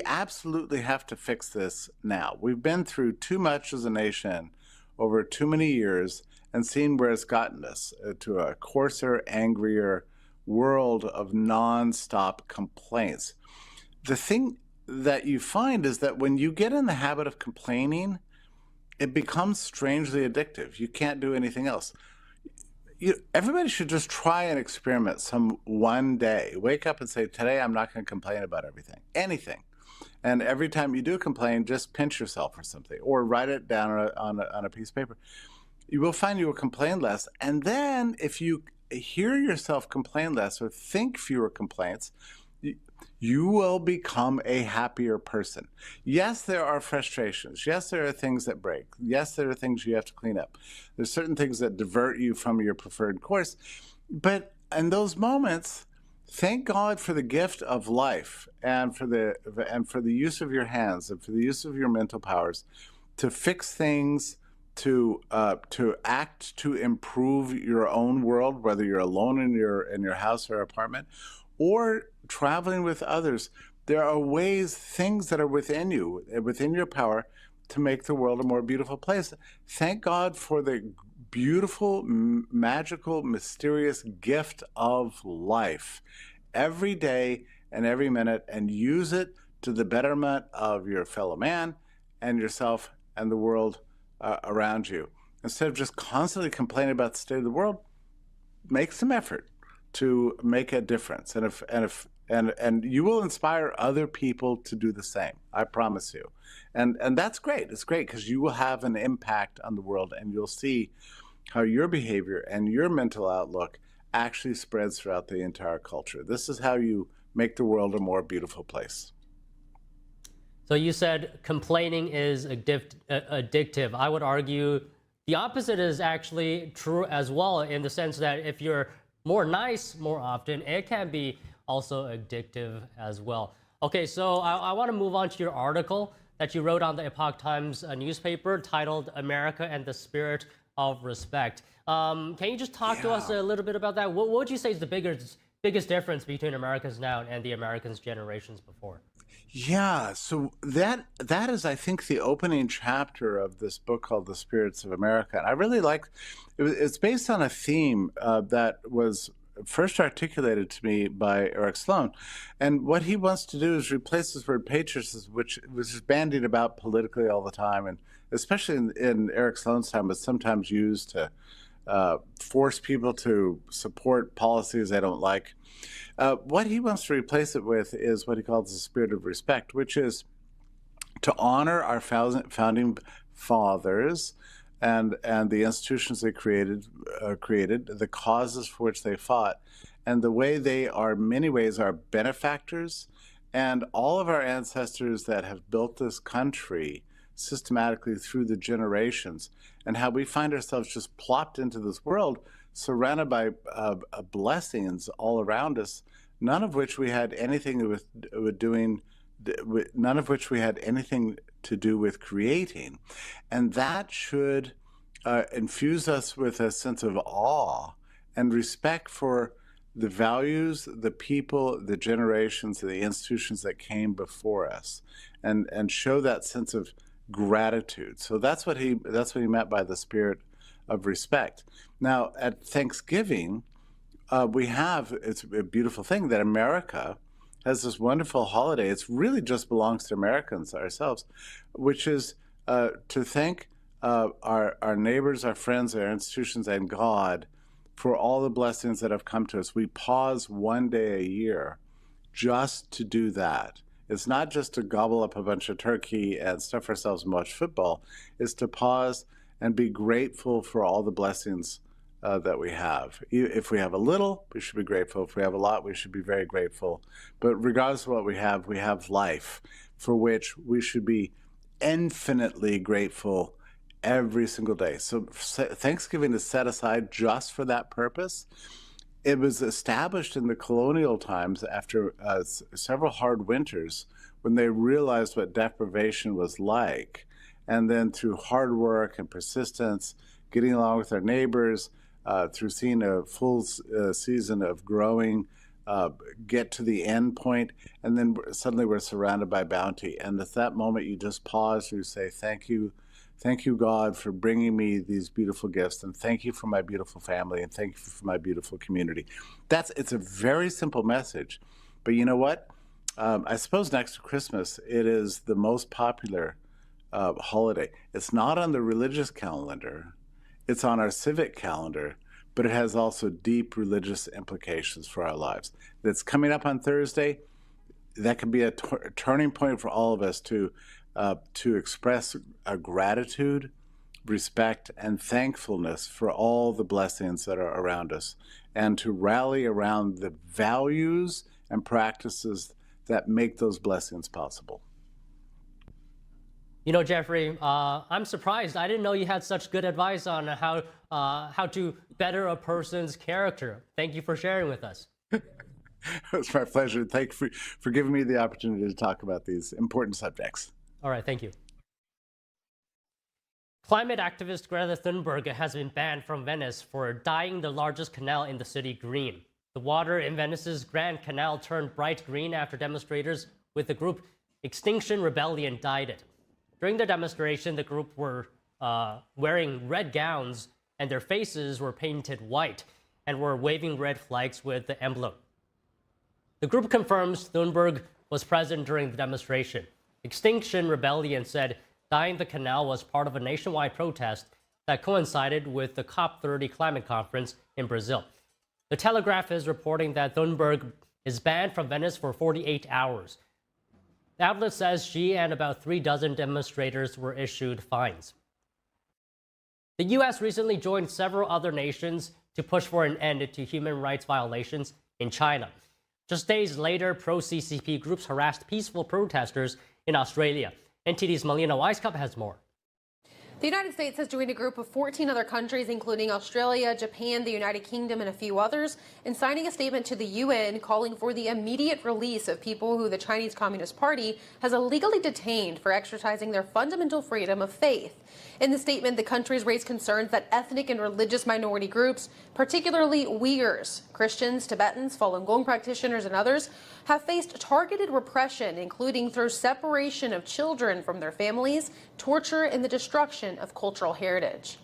absolutely have to fix this now. We've been through too much as a nation over too many years and seen where it's gotten us, to a coarser, angrier world of nonstop complaints. The thing that you find is that when you get in the habit of complaining, it becomes strangely addictive. You can't do anything else. Everybody should just try and experiment some one day. Wake up and say, today I'm not going to complain about anything. And every time you do complain, just pinch yourself or something, or write it down on a piece of paper. You will find you will complain less. And then if you hear yourself complain less or think fewer complaints, you will become a happier person. Yes, there are frustrations. Yes, there are things that break. Yes, there are things you have to clean up. There's certain things that divert you from your preferred course. But in those moments, thank God for the gift of life and for the use of your hands and for the use of your mental powers to fix things, to act to improve your own world, whether you're alone in your house or apartment, or traveling with others. There are ways, things that are within you, within your power, to make the world a more beautiful place. Thank God for the beautiful, magical, mysterious gift of life every day and every minute, and use it to the betterment of your fellow man and yourself and the world around you. Instead of just constantly complaining about the state of the world, make some effort to make a difference, and you will inspire other people to do the same. I promise you, and that's great. It's great because you will have an impact on the world, and you'll see how your behavior and your mental outlook actually spreads throughout the entire culture. This is how you make the world a more beautiful place. So you said complaining is addictive. I would argue the opposite is actually true as well, in the sense that if you're more nice more often, it can be also addictive as well. Okay, so I want to move on to your article that you wrote on the Epoch Times newspaper titled America and the Spirit of Respect. Can you just talk to us a little bit about that? What would you say is the biggest difference between Americans now and the Americans generations before? Yeah, so that is, I think, the opening chapter of this book called The Spirits of America. And I really like it's based on a theme that was first articulated to me by Eric Sloan. And what he wants to do is replace this word patriotism, which was just bandied about politically all the time, and especially in Eric Sloan's time, was sometimes used to force people to support policies they don't like. What he wants to replace it with is what he calls the spirit of respect, which is to honor our founding fathers and the institutions they created, the causes for which they fought, and the way they are, in many ways, are benefactors. And all of our ancestors that have built this country systematically through the generations, and how we find ourselves just plopped into this world surrounded by blessings all around us, none of which we had anything with doing, none of which we had anything to do with creating. And that should infuse us with a sense of awe and respect for the values, the people, the generations, the institutions that came before us, and show that sense of gratitude. So that's what he meant by the spirit of respect. Now, at Thanksgiving, it's a beautiful thing that America has this wonderful holiday. It really just belongs to Americans ourselves, which is to thank our neighbors, our friends, our institutions, and God for all the blessings that have come to us. We pause one day a year just to do that. It's not just to gobble up a bunch of turkey and stuff ourselves and watch football. It's to pause and be grateful for all the blessings that we have. If we have a little, we should be grateful. If we have a lot, we should be very grateful. But regardless of what we have life, for which we should be infinitely grateful every single day. So Thanksgiving is set aside just for that purpose. It was established in the colonial times after several hard winters, when they realized what deprivation was like. And then through hard work and persistence, getting along with our neighbors, through seeing a full season of growing, get to the end point, and then suddenly we're surrounded by bounty. And at that moment, you just pause, you say, thank you, God, for bringing me these beautiful gifts, and thank you for my beautiful family, and thank you for my beautiful community. It's a very simple message, but you know what? I suppose next to Christmas, it is the most popular holiday. It's not on the religious calendar, it's on our civic calendar, but it has also deep religious implications for our lives. That's coming up on Thursday. That could be a turning point for all of us to express a gratitude, respect, and thankfulness for all the blessings that are around us, and to rally around the values and practices that make those blessings possible. You know, Jeffrey, I'm surprised. I didn't know you had such good advice on how to better a person's character. Thank you for sharing with us. It's my pleasure. Thank you for giving me the opportunity to talk about these important subjects. All right, thank you. Climate activist Greta Thunberg has been banned from Venice for dyeing the largest canal in the city green. The water in Venice's Grand Canal turned bright green after demonstrators with the group Extinction Rebellion dyed it. During the demonstration, the group were wearing red gowns and their faces were painted white and were waving red flags with the emblem. The group confirms Thunberg was present during the demonstration. Extinction Rebellion said dyeing the canal was part of a nationwide protest that coincided with the COP30 climate conference in Brazil. The Telegraph is reporting that Thunberg is banned from Venice for 48 hours. The outlet says she and about 36 demonstrators were issued fines. The U.S. recently joined several other nations to push for an end to human rights violations in China. Just days later, pro-CCP groups harassed peaceful protesters in Australia. NTD's Melina Weisskopf has more. The United States has joined a group of 14 other countries, including Australia, Japan, the United Kingdom, and a few others, in signing a statement to the UN calling for the immediate release of people who the Chinese Communist Party has illegally detained for exercising their fundamental freedom of faith. In the statement, the countries raised concerns that ethnic and religious minority groups, particularly Uyghurs, Christians, Tibetans, Falun Gong practitioners, and others, have faced targeted repression, including through separation of children from their families, torture, and the destruction of cultural heritage.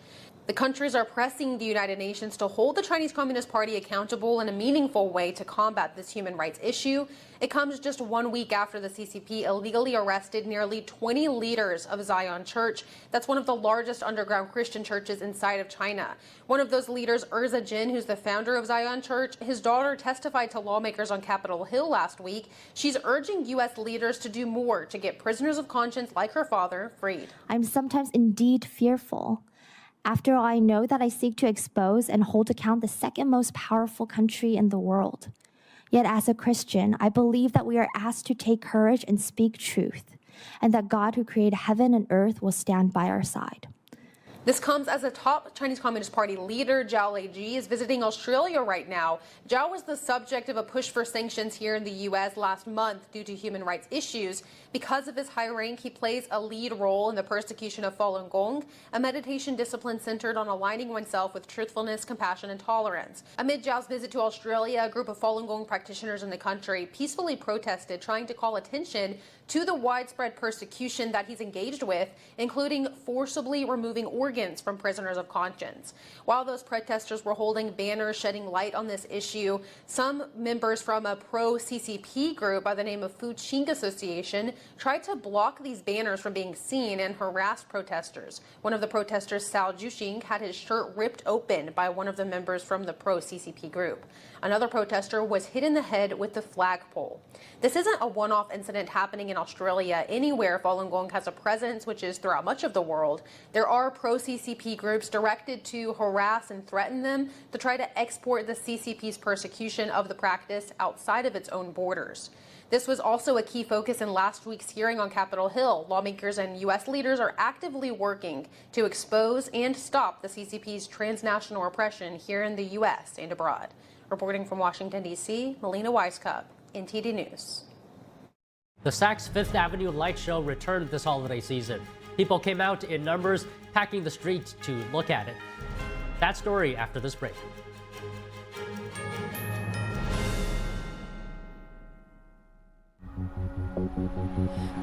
The countries are pressing the United Nations to hold the Chinese Communist Party accountable in a meaningful way to combat this human rights issue. It comes just 1 week after the CCP illegally arrested nearly 20 leaders of Zion Church. That's one of the largest underground Christian churches inside of China. One of those leaders, Urza Jin, who's the founder of Zion Church, his daughter testified to lawmakers on Capitol Hill last week. She's urging U.S. leaders to do more to get prisoners of conscience like her father freed. I'm sometimes indeed fearful. After all, I know that I seek to expose and hold account the second most powerful country in the world. Yet as a Christian, I believe that we are asked to take courage and speak truth, and that God who created heaven and earth will stand by our side. This comes as a top Chinese Communist Party leader, Zhao Leiji, is visiting Australia right now. Zhao was the subject of a push for sanctions here in the U.S. last month due to human rights issues. Because of his high rank, he plays a lead role in the persecution of Falun Gong, a meditation discipline centered on aligning oneself with truthfulness, compassion, and tolerance. Amid Zhao's visit to Australia, a group of Falun Gong practitioners in the country peacefully protested, trying to call attention to the widespread persecution that he's engaged with, including forcibly removing organs from prisoners of conscience. While those protesters were holding banners shedding light on this issue, some members from a pro-CCP group by the name of Fuqing Association tried to block these banners from being seen and harassed protesters. One of the protesters, Sao Juxing, had his shirt ripped open by one of the members from the pro-CCP group. Another protester was hit in the head with the flagpole. This isn't a one-off incident happening in Australia. Anywhere Falun Gong has a presence, which is throughout much of the world, there are pro-CCP groups directed to harass and threaten them to try to export the CCP's persecution of the practice outside of its own borders. This was also a key focus in last week's hearing on Capitol Hill. Lawmakers and U.S. leaders are actively working to expose and stop the CCP's transnational oppression here in the U.S. and abroad. Reporting from Washington, D.C., Melina Weisskopf, NTD News. The Saks Fifth Avenue Light Show returned this holiday season. People came out in numbers, packing the streets to look at it. That story after this break.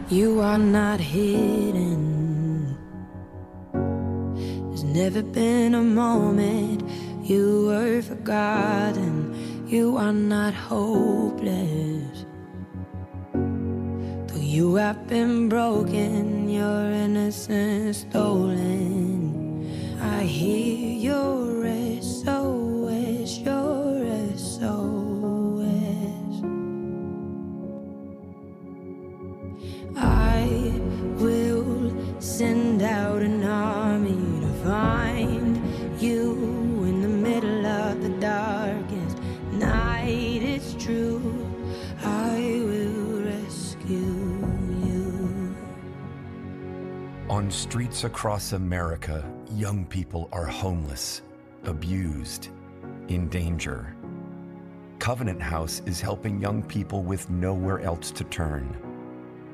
You are not hidden. There's never been a moment you were forgotten. You are not hopeless. Though you have been broken, your innocence stolen. I hear your SOS, your SOS. I will send out an army to find you in the middle of the darkest night. It's true, I will rescue you. On streets across America, young people are homeless, abused, in danger. Covenant House is helping young people with nowhere else to turn.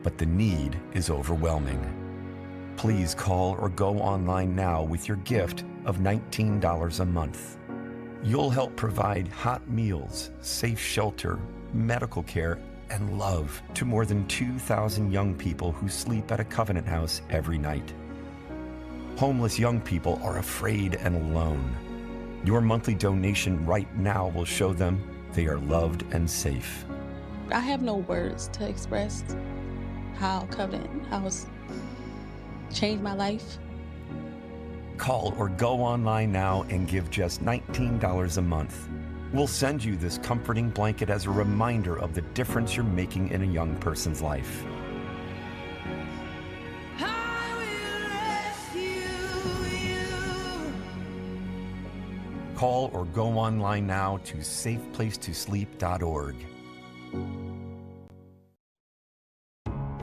But the need is overwhelming. Please call or go online now with your gift of $19 a month. You'll help provide hot meals, safe shelter, medical care, and love to more than 2,000 young people who sleep at a Covenant House every night. Homeless young people are afraid and alone. Your monthly donation right now will show them they are loved and safe. I have no words to express how Covenant House changed my life. Call or go online now and give just $19 a month. We'll send you this comforting blanket as a reminder of the difference you're making in a young person's life. Call or go online now to safeplacetosleep.org.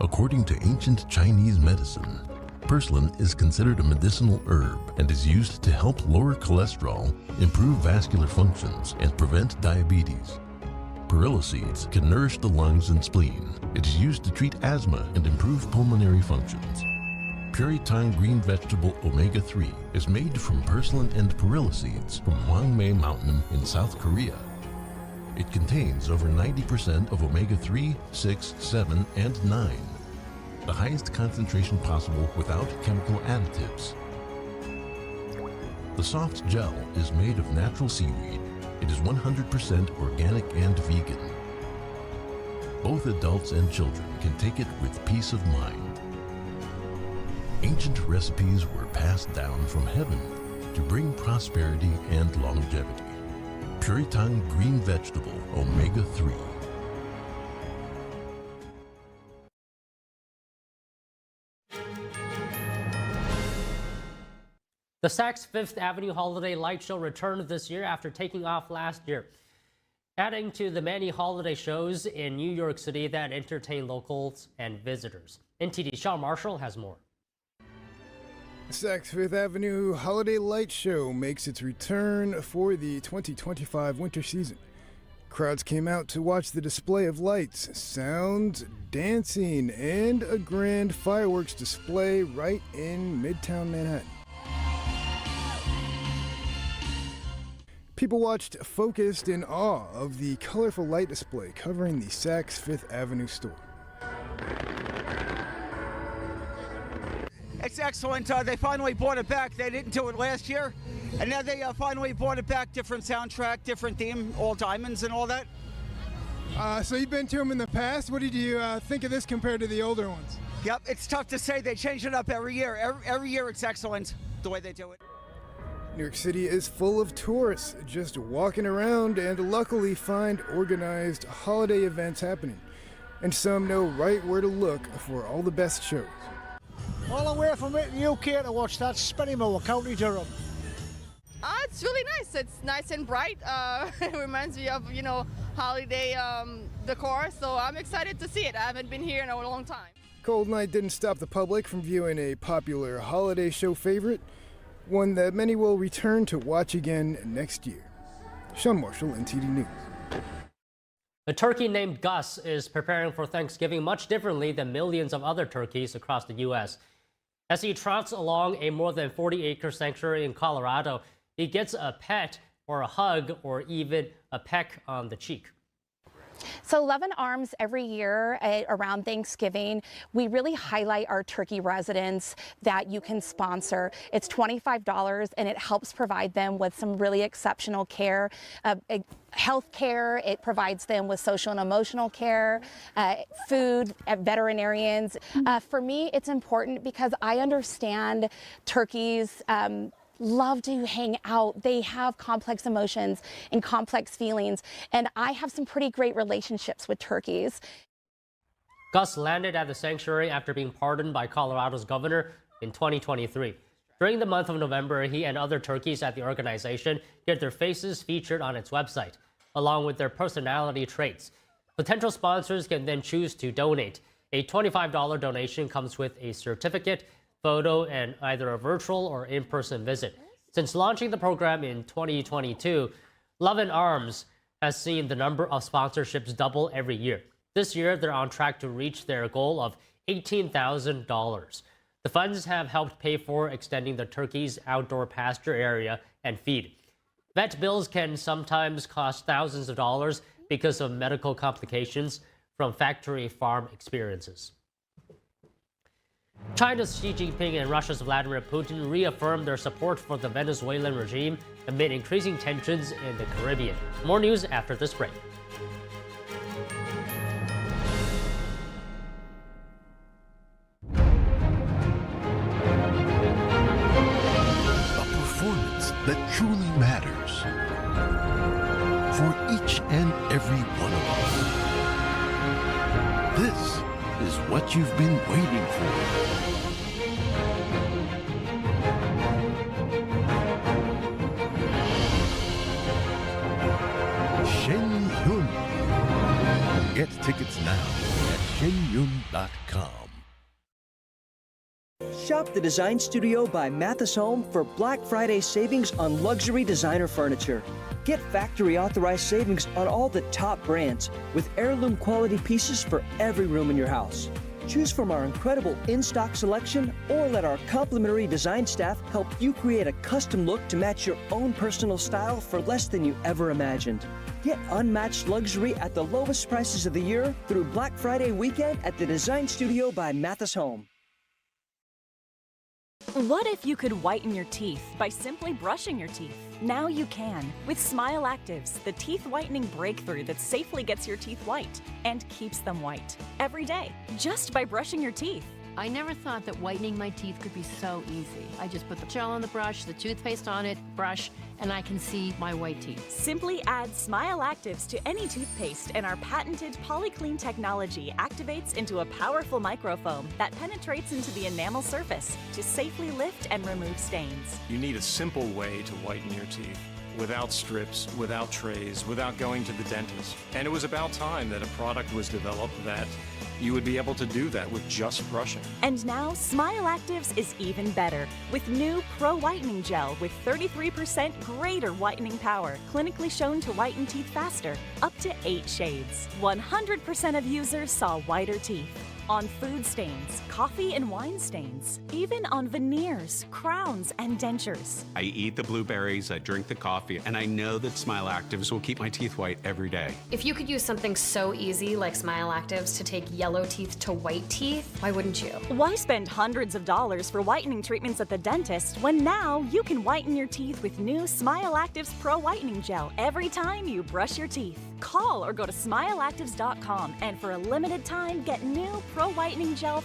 According to ancient Chinese medicine, purslane is considered a medicinal herb and is used to help lower cholesterol, improve vascular functions, and prevent diabetes. Perilla seeds can nourish the lungs and spleen. It is used to treat asthma and improve pulmonary functions. Puritang green vegetable omega-3 is made from purslane and perilla seeds from Hwangmae Mountain in South Korea. It contains over 90% of omega-3, 6, 7, and 9. The highest concentration possible without chemical additives. The soft gel is made of natural seaweed. It is 100% organic and vegan. Both adults and children can take it with peace of mind. Ancient recipes were passed down from heaven to bring prosperity and longevity. Puritang green vegetable omega-3. The Saks Fifth Avenue Holiday Light Show returned this year after taking off last year, adding to the many holiday shows in New York City that entertain locals and visitors. NTD Sean Marshall has more. The Saks Fifth Avenue Holiday Light Show makes its return for the 2025 winter season. Crowds came out to watch the display of lights, sounds, dancing, and a grand fireworks display right in Midtown Manhattan. People watched focused in awe of the colorful light display covering the Saks Fifth Avenue store. It's excellent. They finally brought it back. They didn't do it last year. And now they finally brought it back. Different soundtrack, different theme, all diamonds and all that. So you've been to them in the past. What did you think of this compared to the older ones? Yep, it's tough to say. They change it up every year. Every year it's excellent the way they do it. New York City is full of tourists just walking around and luckily find organized holiday events happening. And some know right where to look for all the best shows. All the way from the UK to watch that Spennymoor, County Durham. It's really nice. It's nice and bright. It reminds me of, holiday decor. So I'm excited to see it. I haven't been here in a long time. Cold night didn't stop the public from viewing a popular holiday show favorite, one that many will return to watch again next year. Sean Marshall, NTD News. A turkey named Gus is preparing for Thanksgiving much differently than millions of other turkeys across the U.S. As he trots along a more than 40-acre sanctuary in Colorado, he gets a pet or a hug or even a peck on the cheek. So Love and Arms every year around Thanksgiving, we really highlight our turkey residents that you can sponsor. It's $25 and it helps provide them with some really exceptional care, health care. It provides them with social and emotional care, food, veterinarians. For me, it's important because I understand turkeys love to hang out. They have complex emotions and complex feelings, and I have some pretty great relationships with turkeys. Gus landed at the sanctuary after being pardoned by Colorado's governor in 2023. During the month of November, he and other turkeys at the organization get their faces featured on its website, along with their personality traits. Potential sponsors can then choose to donate. A $25 donation comes with a certificate, photo, and either a virtual or in-person visit. Since launching the program in 2022, Love and Arms has seen the number of sponsorships double every year. This year, they're on track to reach their goal of $18,000. The funds have helped pay for extending the turkey's outdoor pasture area and feed. Vet bills can sometimes cost thousands of dollars because of medical complications from factory farm experiences. China's Xi Jinping and Russia's Vladimir Putin reaffirmed their support for the Venezuelan regime amid increasing tensions in the Caribbean. More news after this break. A performance that truly matters for each and every one of us. This is what you've been waiting for. Shen Yun. Get tickets now at shenyun.com. Shop the Design Studio by Mathis Home for Black Friday savings on luxury designer furniture. Get factory authorized savings on all the top brands with heirloom quality pieces for every room in your house. Choose from our incredible in-stock selection or let our complimentary design staff help you create a custom look to match your own personal style for less than you ever imagined. Get unmatched luxury at the lowest prices of the year through Black Friday weekend at the Design Studio by Mathis Home. What if you could whiten your teeth by simply brushing your teeth? Now you can with Smile Actives, the teeth whitening breakthrough that safely gets your teeth white and keeps them white every day just by brushing your teeth. I never thought that whitening my teeth could be so easy. I just put the gel on the brush, the toothpaste on it, brush, and I can see my white teeth. Simply add Smile Actives to any toothpaste, and our patented PolyClean technology activates into a powerful microfoam that penetrates into the enamel surface to safely lift and remove stains. You need a simple way to whiten your teeth. Without strips, without trays, without going to the dentist. And it was about time that a product was developed that you would be able to do that with just brushing. And now, Smile Actives is even better with new Pro Whitening Gel with 33% greater whitening power, clinically shown to whiten teeth faster, up to 8 shades. 100% of users saw whiter teeth. On food stains, coffee and wine stains, even on veneers, crowns, and dentures. I eat the blueberries, I drink the coffee, and I know that Smile Actives will keep my teeth white every day. If you could use something so easy like Smile Actives to take yellow teeth to white teeth, why wouldn't you? Why spend hundreds of dollars for whitening treatments at the dentist when now you can whiten your teeth with new Smile Actives Pro Whitening Gel every time you brush your teeth? Call or go to smileactives.com and for a limited time get new Pro Whitening Gel